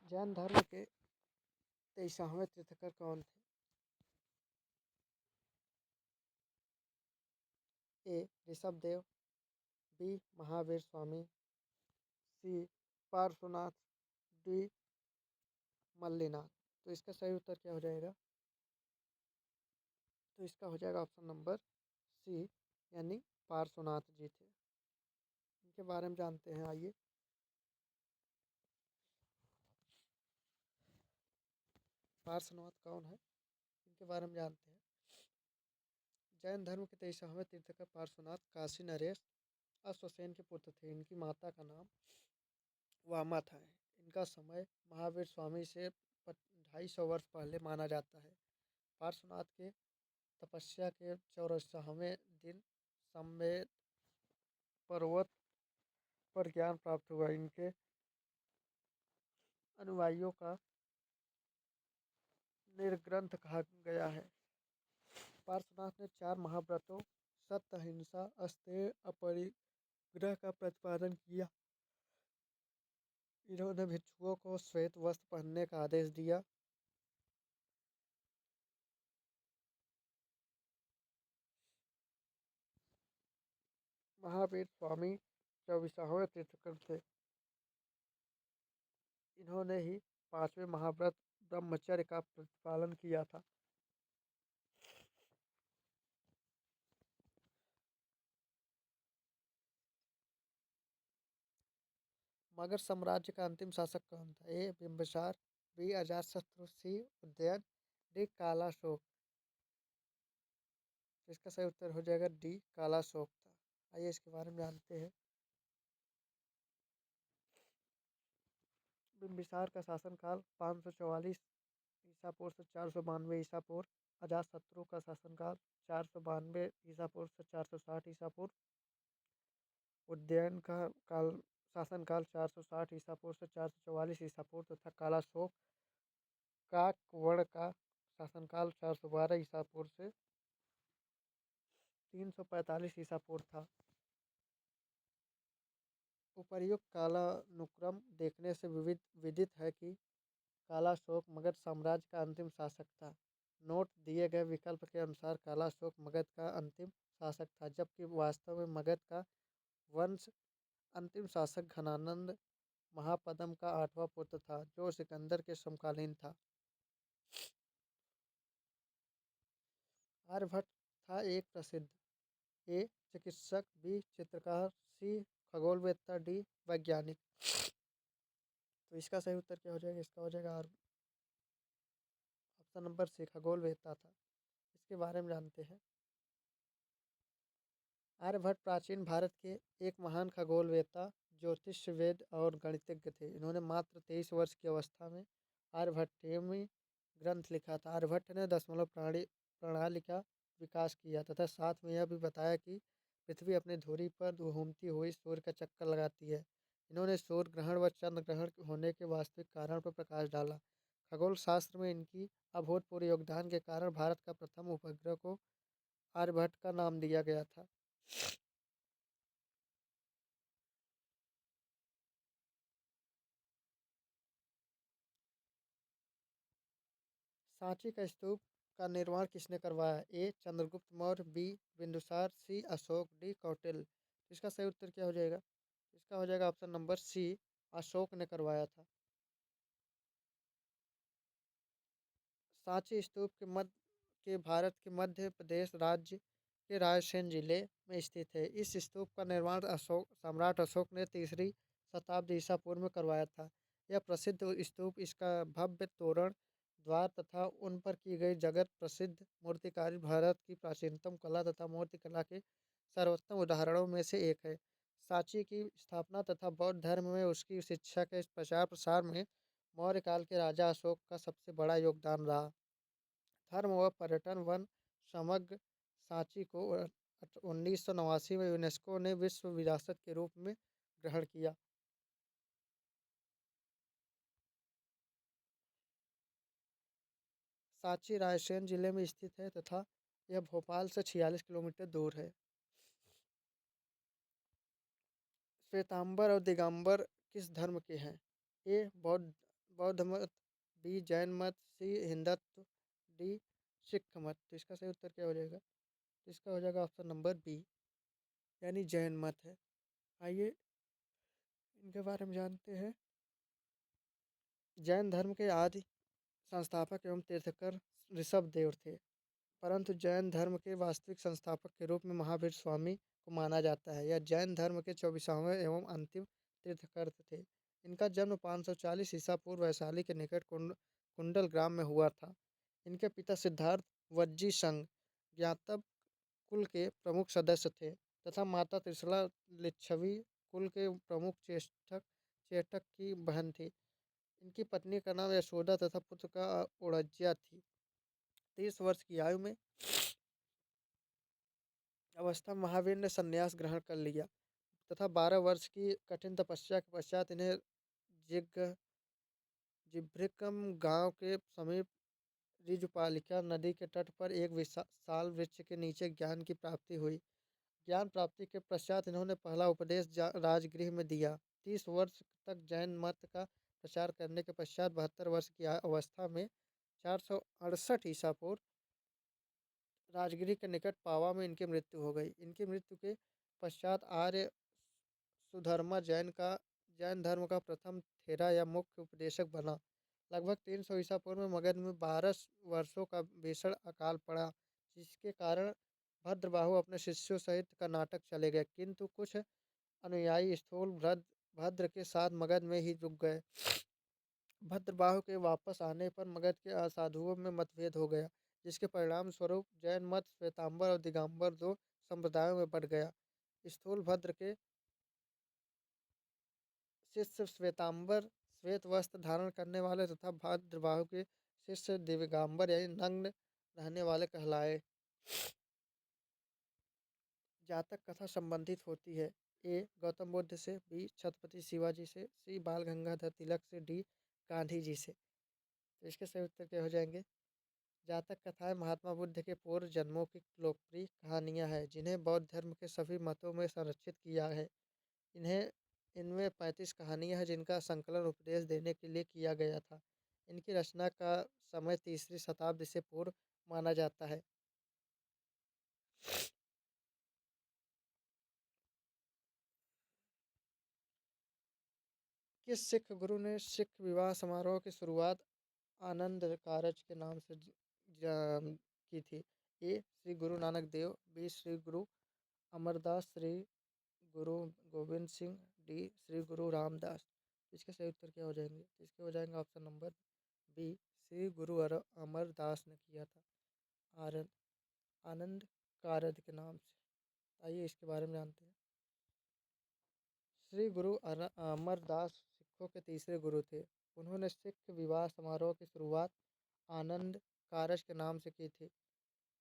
जैन धर्म के 23वें तीर्थंकर कौन थे? ए. ऋषभदेव, बी. महावीर स्वामी, सी. पार्श्वनाथ, डी. मल्लीनाथ। तो इसका सही उत्तर क्या हो जाएगा? तो इसका हो जाएगा ऑप्शन नंबर सी, यानी पार्श्वनाथ जी थे। इनके बारे में जानते हैं, आइए। पार्श्वनाथ कौन है, इनके बारे में जानते हैं। जैन धर्म के 23वें तीर्थंकर पार्श्वनाथ काशी नरेश अश्वसेन के पुत्र थे। इनकी माता का नाम वामा था। इनका समय महावीर स्वामी से 250 वर्ष पहले माना जाता है। पार्श्वनाथ के तपस्या के 84वें दिन सम्मेद पर्वत पर ज्ञान प्राप्त हुआ। इनके अनुयायियों का निर्ग्रंथ कहा गया है। पार्श्वनाथ ने 4 महाव्रतों सत्य, अहिंसा, अस्तेय, अपरिग्रह का प्रतिपादन किया। इन्होंने भिक्षुओं को श्वेत वस्त्र पहनने का आदेश दिया। महावीर स्वामी 24वें तीर्थंकर थे। इन्होंने ही 5वें महाव्रत ब्रह्मचर्य का प्रतिपालन किया था। मगध साम्राज्य का अंतिम शासक कौन था? ए. बिंबिसार, बी. अजातशत्रु, सी. उदयन, डी. कालाशोक। तो इसका सही उत्तर हो जाएगा डी. कालाशोक था। आइए इसके बारे में जानते हैं। बिंबिसार का शासनकाल 544 ईसा पूर्व से 492 ईसा पूर्व। अजातशत्रु का शासनकाल 492 ईसा पूर्व से 460 ईसा पूर्व। उदयन का शासनकाल 460 ईसा पूर्व से 444 ईसा पूर्व तथा कालाशोक काकवड़ का शासनकाल 412 ईसा पूर्व से 345 ईसा पूर्व था। उपर्युक्त कालानुक्रम देखने से विदित है कि कालाशोक मगध साम्राज्य का अंतिम शासक था। नोट दिए गए विकल्प के अनुसार कालाशोक मगध का अंतिम शासक था, जबकि वास्तव में मगध का वंश अंतिम शासक घनानंद महापद्म का 8वां पुत्र था, जो सिकंदर के समकालीन था। आर्यभट्ट था एक प्रसिद्ध ए. चिकित्सक, बी. चित्रकार, सी. खगोलवेत्ता, डी. वैज्ञानिक। तो इसका सही उत्तर क्या हो जाएगा? इसका हो जाएगा ऑप्शन नंबर सी, खगोलवेत्ता था। इसके बारे में जानते हैं। आर्यभट्ट प्राचीन भारत के एक महान खगोलवेत्ता, ज्योतिषविद और गणितज्ञ थे। इन्होंने मात्र 23 वर्ष की अवस्था में आर्यभट्टीय ग्रंथ लिखा था। आर्यभट्ट ने दशमलव प्रणाली का विकास किया तथा साथ में यह भी बताया कि पृथ्वी अपनी धुरी पर घूमती हुई सूर्य का चक्कर लगाती है। इन्होंने सूर्य ग्रहण व चंद्र ग्रहण होने के वास्तविक कारण पर प्रकाश डाला। खगोल शास्त्र में इनकी अभूतपूर्व योगदान के कारण भारत का प्रथम उपग्रह को आर्यभट्ट का नाम दिया गया था। सांची का स्तूप का निर्माण किसने करवाया? ए. चंद्रगुप्त मौर्य, बी. बिंदुसार, सी. अशोक, डी. कौटिल्य। इसका सही उत्तर क्या हो जाएगा? इसका हो जाएगा ऑप्शन नंबर सी, अशोक ने करवाया था। सांची स्तूप के भारत के मध्य प्रदेश राज्य के रायसेन जिले में स्थित है। इस स्तूप का निर्माण सम्राट अशोक ने 3री शताब्दी ईसा पूर्व में करवाया था। यह प्रसिद्ध स्तूप, इसका भव्य तोरण द्वार तथा उन पर की गई जगत प्रसिद्ध मूर्तिकारी भारत की प्राचीनतम कला तथा मूर्तिकला के सर्वोत्तम उदाहरणों में से एक है। सांची की स्थापना तथा बौद्ध धर्म में उसकी शिक्षा के प्रचार प्रसार में मौर्य काल के राजा अशोक का सबसे बड़ा योगदान रहा। धर्म व पर्यटन वन समग्र सांची को 1989 में यूनेस्को ने विश्व विरासत के रूप में ग्रहण किया। सांची रायसेन जिले में स्थित है तथा यह भोपाल से 46 किलोमीटर दूर है। श्वेतांबर और दिगंबर किस धर्म के हैं? ए. बौद्ध मत, बी जैन मत, सी हिंदुत्व, डी सिख मत। तो इसका सही उत्तर क्या हो जाएगा? तो इसका हो जाएगा ऑप्शन नंबर बी, यानी जैन मत है। आइए इनके बारे में जानते हैं। जैन धर्म के आदि संस्थापक एवं तीर्थकर ऋषभ देव थे, परंतु जैन धर्म के वास्तविक संस्थापक के रूप में महावीर स्वामी को माना जाता है। यह जैन धर्म के 24वें एवं अंतिम तीर्थकर थे। इनका जन्म 540 ईसा पूर्व वैशाली के निकट कुंडल ग्राम में हुआ था। इनके पिता सिद्धार्थ वज्जी संघ ज्ञातव कुल के प्रमुख सदस्य थे तथा माता त्रिशला लिच्छवी कुल के प्रमुख चेष्टक चेटक की बहन थी। इनकी पत्नी का नाम यशोदा तथा पुत्र का ओड़ज्या थी। 30 वर्ष की आयु में अवस्था महावीर ने संन्यास ग्रहण कर लिया तथा 12 वर्ष की कठिन तपस्या के पश्चात इन्हें जिग जिभ्रिकम गांव के समीप ऋजुपालिका नदी के तट पर एक विशाल वृक्ष के नीचे ज्ञान की प्राप्ति हुई। ज्ञान प्राप्ति के पश्चात इन्होंने पहला उपदेश राजगृह में दिया। 30 वर्ष तक जैन मत का प्रचार करने के पश्चात 72 वर्ष की अवस्था में 468 ईसा पूर्व राजगिरी के निकट पावा में इनकी मृत्यु हो गई। इनकी मृत्यु के पश्चात आर्य सुधर्मा जैन धर्म का प्रथम थेरा या मुख्य उपदेशक बना। लगभग 300 ईसा पूर्व में मगध में 12 वर्षों का भीषण अकाल पड़ा, जिसके कारण भद्रबाहु अपने शिष्यों सहित कर्नाटक चले गए, किंतु कुछ अनुयायी स्थूल भद्र के साथ मगध में ही रुक गए। भद्रबाहु के वापस आने पर मगध के असाधुओं में मतभेद हो गया, जिसके परिणाम स्वरूप जैन मत श्वेतांबर और दिगंबर दो संप्रदायों में बढ़ गया। स्थूल भद्र के शिष्य श्वेतांबर श्वेत वस्त्र धारण करने वाले तथा भद्रबाहु के शिष्य दिगंबर यानी नग्न रहने वाले कहलाए। जातक कथा संबंधित होती है। ए गौतम बुद्ध से, बी छत्रपति शिवाजी से, सी बाल गंगाधर तिलक से, डी गांधी जी से। तो इसके सही उत्तर क्या हो जाएंगे? जातक कथाएं महात्मा बुद्ध के पूर्व जन्मों की लोकप्रिय कहानियां हैं, जिन्हें बौद्ध धर्म के सभी मतों में संरक्षित किया है। इन्हें इनमें 35 कहानियां हैं, जिनका संकलन उपदेश देने के लिए किया गया था। इनकी रचना का समय 3री शताब्दी से पूर्व माना जाता है। किस सिख गुरु ने सिख विवाह समारोह की शुरुआत आनंद कारज के नाम से की थी? ए श्री गुरु नानक देव, बी श्री गुरु अमरदास, श्री गुरु गोविंद सिंह, डी श्री गुरु रामदास। इसके सही उत्तर क्या हो जाएंगे? इसके हो जाएंगे ऑप्शन नंबर बी, श्री गुरु अमरदास ने किया था आनंद आनंद कारज के नाम से। आइए इसके बारे में जानते हैं। श्री गुरु अमरदास सिखों के तीसरे गुरु थे। उन्होंने सिख विवाह समारोह की शुरुआत आनंद कारज के नाम से की थी।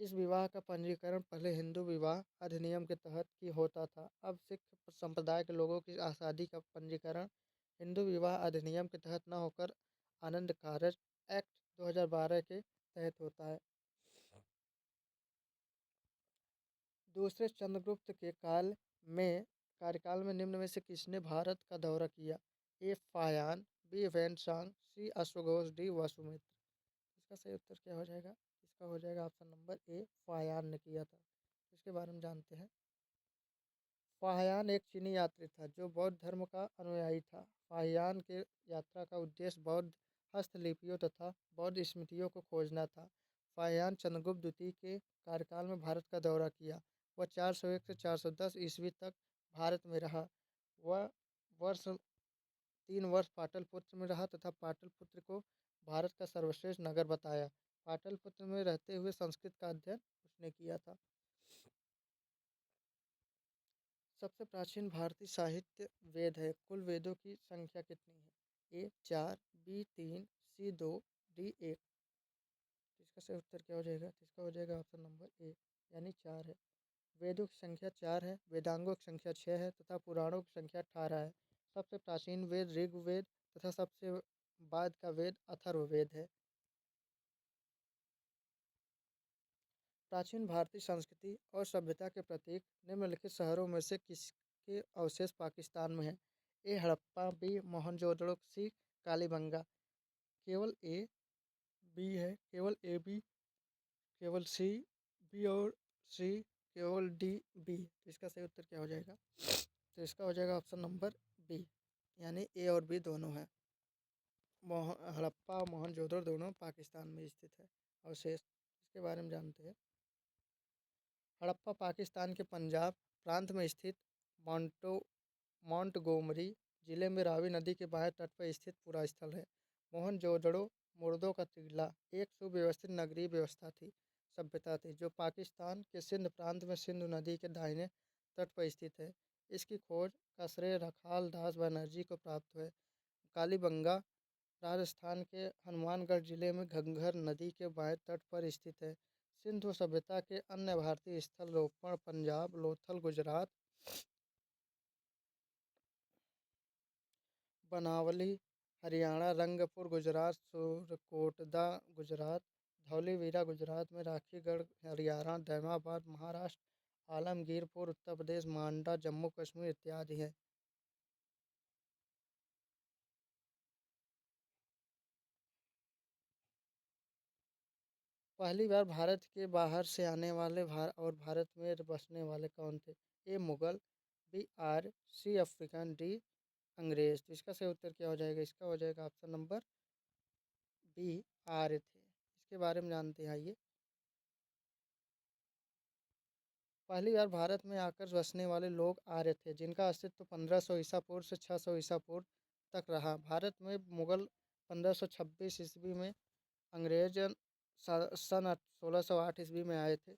इस विवाह का पंजीकरण पहले हिंदू विवाह अधिनियम के तहत की होता था। अब सिख संप्रदाय के लोगों की शादी का पंजीकरण हिंदू विवाह अधिनियम के तहत न होकर आनंद कारज एक्ट 2012 के तहत होता है। दूसरे चंद्रगुप्त के कार्यकाल में निम्न में से किसने भारत का दौरा किया? ए फायान, बी वैनसांग, सी अश्वघोष, डी वसुमित्र। इसका सही उत्तर क्या हो जाएगा? इसका हो जाएगा ऑप्शन नंबर ए, फायान ने किया था। इसके बारे में जानते हैं। फाहियान एक चीनी यात्री था जो बौद्ध धर्म का अनुयायी था। फाहियान के यात्रा का उद्देश्य बौद्ध हस्तलिपियों तथा बौद्ध स्मृतियों को खोजना था। फाहियान चंद्रगुप्त द्वितीय के कार्यकाल में भारत का दौरा किया। वह 401 से 410 ईस्वी तक भारत में रहा। वह वर्ष 3 वर्ष पाटलिपुत्र में रहा तथा पाटलिपुत्र को भारत का सर्वश्रेष्ठ नगर बताया। पाटलिपुत्र में रहते हुए संस्कृत का अध्ययन उसने किया था। सबसे प्राचीन भारतीय साहित्य वेद है। कुल वेदों की संख्या कितनी है? ए 4, बी 3, सी 2, डी 1। इसका सही उत्तर क्या हो जाएगा? इसका हो जाएगा ऑप्शन नंबर ए, यानी 4 है। वेदों की संख्या 4 है, वेदांगों की संख्या 6 है तथा पुराणों की संख्या 18 है। सबसे प्राचीन वेद ऋग्वेद तथा सबसे बाद का वेद अथर्ववेद है। प्राचीन भारतीय संस्कृति और सभ्यता के प्रतीक निम्नलिखित शहरों में से किसके अवशेष पाकिस्तान में हैं? ए हड़प्पा, बी मोहनजोदड़ो, सी कालीबंगा। केवल ए, बी है, केवल ए बी, केवल सी, बी और सी, केवल डी, बी। तो इसका सही उत्तर क्या हो जाएगा? तो इसका हो जाएगा ऑप्शन नंबर बी, यानी ए और बी दोनों है। हड़प्पा मोहनजोदड़ो दोनों पाकिस्तान में स्थित है। अवशेष इसके बारे में जानते हैं। हड़प्पा पाकिस्तान के पंजाब प्रांत में स्थित मॉन्टो मोंटगोमरी जिले में रावी नदी के बाएं तट पर स्थित पूरा स्थल है। मोहनजोदड़ो मुर्दों का टीला एक सुव्यवस्थित नगरीय व्यवस्था थी, सभ्यता थी, जो पाकिस्तान के सिंध प्रांत में सिंधु नदी के दाहिने तट पर स्थित है। इसकी खोज का श्रेय रखाल दास बनर्जी को प्राप्त हुए। कालीबंगा राजस्थान के हनुमानगढ़ जिले में घग्गर नदी के बाएं तट पर स्थित है। सिंधु सभ्यता के अन्य भारतीय स्थल रोपण पंजाब, लोथल गुजरात, बनावली हरियाणा, रंगपुर गुजरात, सुरकोटदा गुजरात, धौलीवीरा गुजरात में, राखीगढ़ हरियाणा, दैमाबाद महाराष्ट्र, आलमगीरपुर उत्तर प्रदेश, मांडा जम्मू कश्मीर इत्यादि हैं। पहली बार भारत के बाहर से आने वाले और भारत में बसने वाले कौन थे? ए मुगल, बी आर्य, सी अफ्रीकन, डी अंग्रेज। तो इसका सही उत्तर क्या हो जाएगा? इसका हो जाएगा ऑप्शन नंबर बी, आर्य थे। इसके बारे में जानते हैं, आइए। पहली बार भारत में आकर बसने वाले लोग आर्य थे, जिनका अस्तित्व 1500 ईसा पूर्व से 600 ईसा पूर्व तक रहा। भारत में मुगल 1526 ईस्वी में, अंग्रेज सन 1608 ईस्वी में आए थे।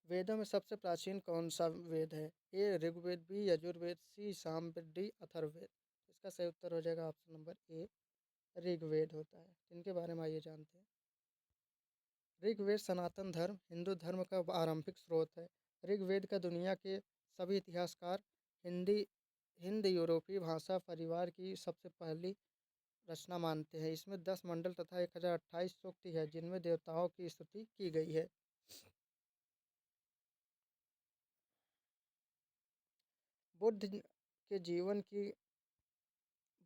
वेदों में सबसे प्राचीन कौन सा वेद है? ए ऋग्वेद, बी यजुर्वेद, सी सामवेद, डी अथर्ववेद। इसका सही उत्तर हो जाएगा ऑप्शन नंबर ए, ऋग्वेद होता है। इनके बारे में आइए जानते हैं। ऋग्वेद सनातन धर्म हिंदू धर्म का आरंभिक स्रोत है। ऋग्वेद का दुनिया के सभी इतिहासकार हिंदी हिंद यूरोपीय भाषा परिवार की सबसे पहली रचना मानते हैं। इसमें 10 मंडल तथा 1028 सूक्ति है, जिनमें देवताओं की स्तुति की गई है। बुद्ध के जीवन की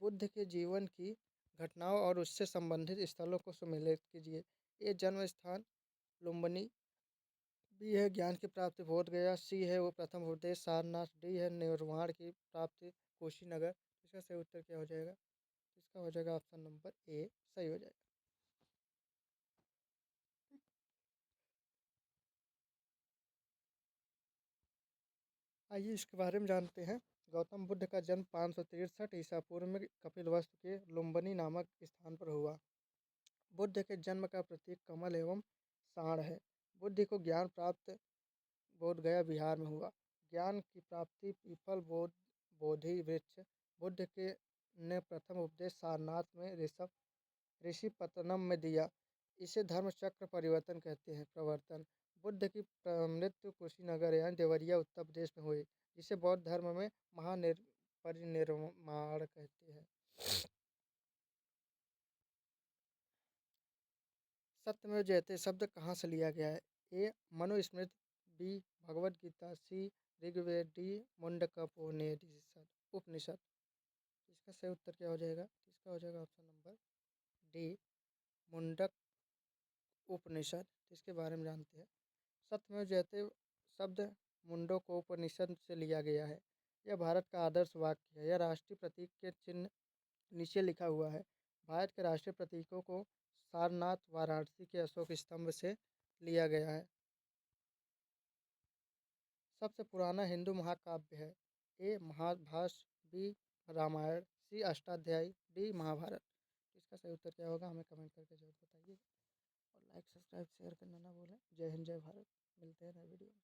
बुद्ध के जीवन की घटनाओं और उससे संबंधित स्थलों को सम्मिलित कीजिए। ये जन्म स्थान लुम्बिनी, बी है ज्ञान की प्राप्ति बोध गया, सी है वो प्रथम उपदेश सारनाथ, डी है निर्वाण की प्राप्ति कुशीनगर। इसका सही उत्तर क्या हो जाएगा? इसका हो जाएगा ऑप्शन नंबर ए, सही हो जाएगा। आइए इसके बारे में जानते हैं। गौतम बुद्ध का जन्म 563 ईसा पूर्व में कपिलवस्तु के लुम्बिनी नामक स्थान पर हुआ। बुद्ध के जन्म का प्रतीक कमल एवं साँड़ है। बुद्ध को ज्ञान प्राप्त बोध गया बिहार में हुआ। ज्ञान की प्राप्ति पीपल बोधि वृक्ष। बुद्ध के ने प्रथम उपदेश सारनाथ में ऋषिपतनम में दिया। इसे धर्म चक्र परिवर्तन कहते हैं, प्रवर्तन। बुद्ध की मृत्यु कुशीनगर यानी देवरिया उत्तर प्रदेश में हुई, जिसे बौद्ध धर्म में परिनिर्वाण कहते हैं। सत्यमेव जयते शब्द कहाँ से लिया गया है? ए मनुस्मृति, बी भगवद गीता, सी ऋग्वेद, डी मुंडकपोनेदिशद उपनिषद। इसका सही उत्तर क्या हो जाएगा? इसका हो जाएगा ऑप्शन नंबर डी, मुंडक उपनिषद। इसके बारे में जानते हैं। सत्यमेव जयते शब्द मुंडकोपनिषद से लिया गया है। यह भारत का आदर्श वाक्य है। यह राष्ट्रीय प्रतीक के चिन्ह नीचे लिखा हुआ है। भारत के राष्ट्रीय प्रतीकों को सारनाथ वाराणसी के अशोक स्तंभ से लिया गया है। सबसे पुराना हिंदू महाकाव्य है? ए महाभाष्य, बी रामायण, सी अष्टाध्यायी, डी महाभारत। इसका सही उत्तर क्या होगा? हमें कमेंट करके जरूर बताइए, और लाइक सब्सक्राइब शेयर करना ना भूलें। जय हिंद, जय भारत। मिलते हैं नए वीडियो में।